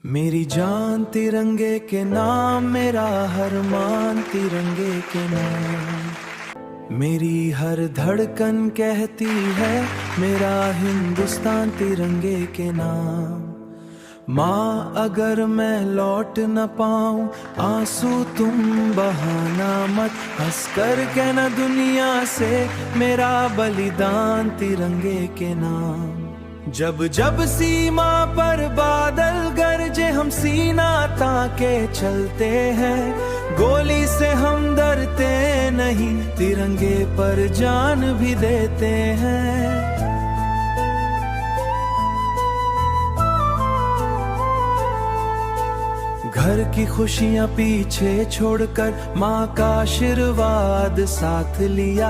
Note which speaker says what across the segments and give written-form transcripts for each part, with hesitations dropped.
Speaker 1: मेरी जान तिरंगे के नाम, मेरा हर मान तिरंगे के नाम। मेरी हर धड़कन कहती है मेरा हिंदुस्तान तिरंगे के नाम। माँ अगर मैं लौट न पाऊं आंसू तुम बहाना मत, हंस कर कहना दुनिया से मेरा बलिदान तिरंगे के नाम। जब जब सीमा पर बादल गरजे हम सीना ताके चलते हैं, गोली से हम डरते नहीं तिरंगे पर जान भी देते हैं। घर की खुशियां पीछे छोड़कर माँ का आशीर्वाद साथ लिया,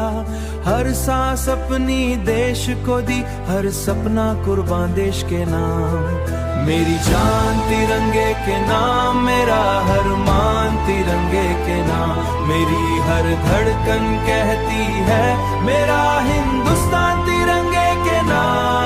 Speaker 1: हर सांस अपनी देश को दी, हर सपना कुर्बान देश के नाम। मेरी जान तिरंगे के नाम, मेरा हर मान तिरंगे के नाम। मेरी हर धड़कन कहती है मेरा हिंदुस्तान तिरंगे के नाम।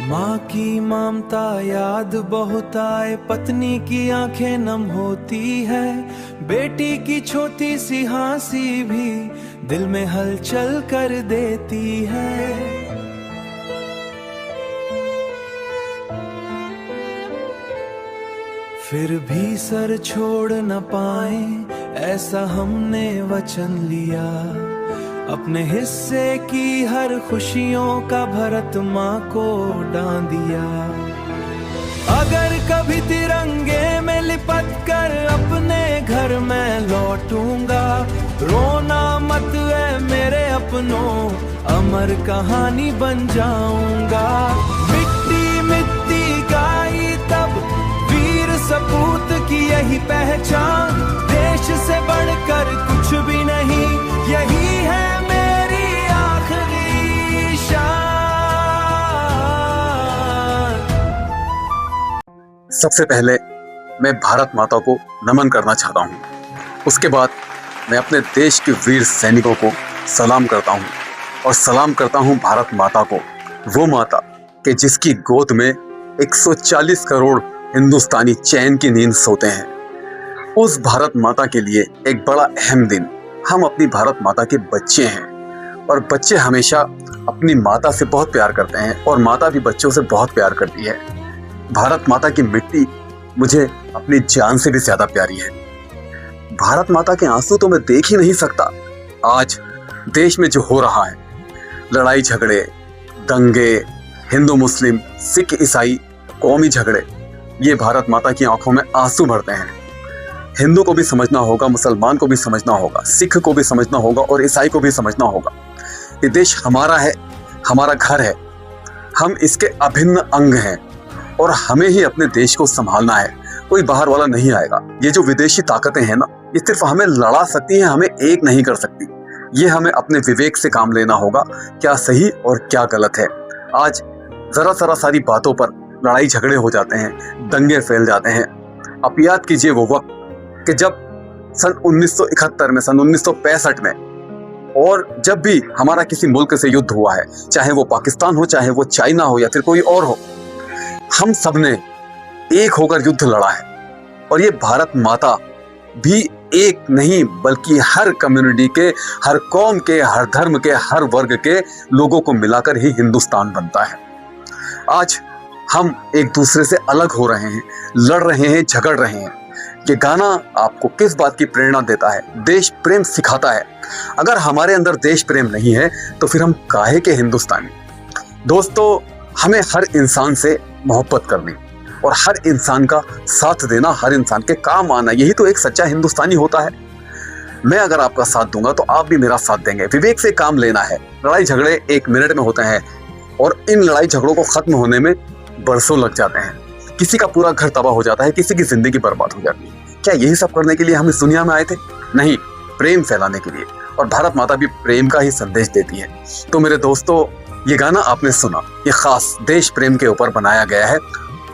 Speaker 1: माँ की ममता याद बहुत आए, पत्नी की आंखें नम होती है, बेटी की छोटी सी हंसी भी दिल में हलचल कर देती है। फिर भी सर छोड़ न पाए ऐसा हमने वचन लिया, अपने हिस्से की हर खुशियों का भरत माँ को डाल दिया। अगर कभी तिरंगे में लिपट कर अपने घर में लौटूंगा, रोना मत है मेरे अपनों, अमर कहानी बन जाऊंगा। मिट्टी मिट्टी गाई तब वीर सपूत की यही पहचान, देश से बढ़कर कुछ भी नहीं, यही है मेरी आखिरी शान।
Speaker 2: सबसे पहले मैं भारत माता को नमन करना चाहता हूँ। उसके बाद मैं अपने देश के वीर सैनिकों को सलाम करता हूँ और सलाम करता हूँ भारत माता को, वो माता कि जिसकी गोद में 140 करोड़ हिंदुस्तानी चैन की नींद सोते हैं। उस भारत माता के लिए एक बड़ा अहम दिन। हम अपनी भारत माता के बच्चे हैं और बच्चे हमेशा अपनी माता से बहुत प्यार करते हैं और माता भी बच्चों से बहुत प्यार करती है। भारत माता की मिट्टी मुझे अपनी जान से भी ज्यादा प्यारी है। भारत माता के आंसू तो मैं देख ही नहीं सकता। आज देश में जो हो रहा है, लड़ाई झगड़े, दंगे, हिंदू मुस्लिम, सिख ईसाई, कौमी झगड़े, ये भारत माता की आंखों में आंसू भरते हैं। हिंदू को भी समझना होगा, मुसलमान को भी समझना होगा, सिख को भी समझना होगा और ईसाई को भी समझना होगा। ये देश हमारा है, हमारा घर है, हम इसके अभिन्न अंग हैं और हमें ही अपने देश को संभालना है। कोई बाहर वाला नहीं आएगा। ये जो विदेशी ताकतें हैं ना, ये सिर्फ हमें लड़ा सकती हैं, हमें एक नहीं कर सकती। ये हमें अपने विवेक से काम लेना होगा, क्या सही और क्या गलत है। आज जरा सारी बातों पर लड़ाई झगड़े हो जाते हैं, दंगे फैल जाते हैं। आप याद कीजिए वो वक्त कि जब सन 1971 में, सन 1965 में और जब भी हमारा किसी मुल्क से युद्ध हुआ है, चाहे वो पाकिस्तान हो, चाहे वो चाइना हो या फिर कोई और हो, हम सब ने एक होकर युद्ध लड़ा है। और ये भारत माता भी एक नहीं बल्कि हर कम्युनिटी के, हर कौम के, हर धर्म के, हर वर्ग के लोगों को मिलाकर ही हिंदुस्तान बनता है। आज हम एक दूसरे से अलग हो रहे हैं, लड़ रहे हैं, झगड़ रहे हैं। ये गाना आपको किस बात की प्रेरणा देता है? देश प्रेम सिखाता है। अगर हमारे अंदर देश प्रेम नहीं है तो फिर हम काहे के हिंदुस्तानी? दोस्तों, हमें हर इंसान से मोहब्बत करनी और हर इंसान का साथ देना, हर इंसान के काम आना, यही तो एक सच्चा हिंदुस्तानी होता है। मैं अगर आपका साथ दूंगा तो आप भी मेरा साथ देंगे। विवेक से काम लेना है। लड़ाई झगड़े 1 मिनट में होते हैं और इन लड़ाई झगड़ों को खत्म होने में बरसों लग जाते हैं। किसी का पूरा घर तबाह हो जाता है, किसी की जिंदगी बर्बाद हो जाती है। क्या यही सब करने के लिए हम इस दुनिया में आए थे? नहीं, प्रेम फैलाने के लिए। और भारत माता भी प्रेम का ही संदेश देती है। तो मेरे दोस्तों, ये गाना आपने सुना, ये खास देश प्रेम के ऊपर बनाया गया है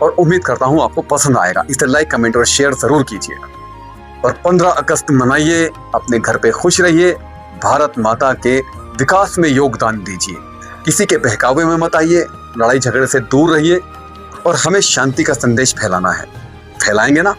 Speaker 2: और उम्मीद करता हूँ आपको पसंद आएगा। इसे लाइक, कमेंट और शेयर जरूर कीजिएगा। और 15 अगस्त मनाइए, अपने घर पे खुश रहिए, भारत माता के विकास में योगदान दीजिए। किसी के बहकावे में मत आइए, लड़ाई झगड़े से दूर रहिए और हमें शांति का संदेश फैलाना है। फैलाएंगे ना?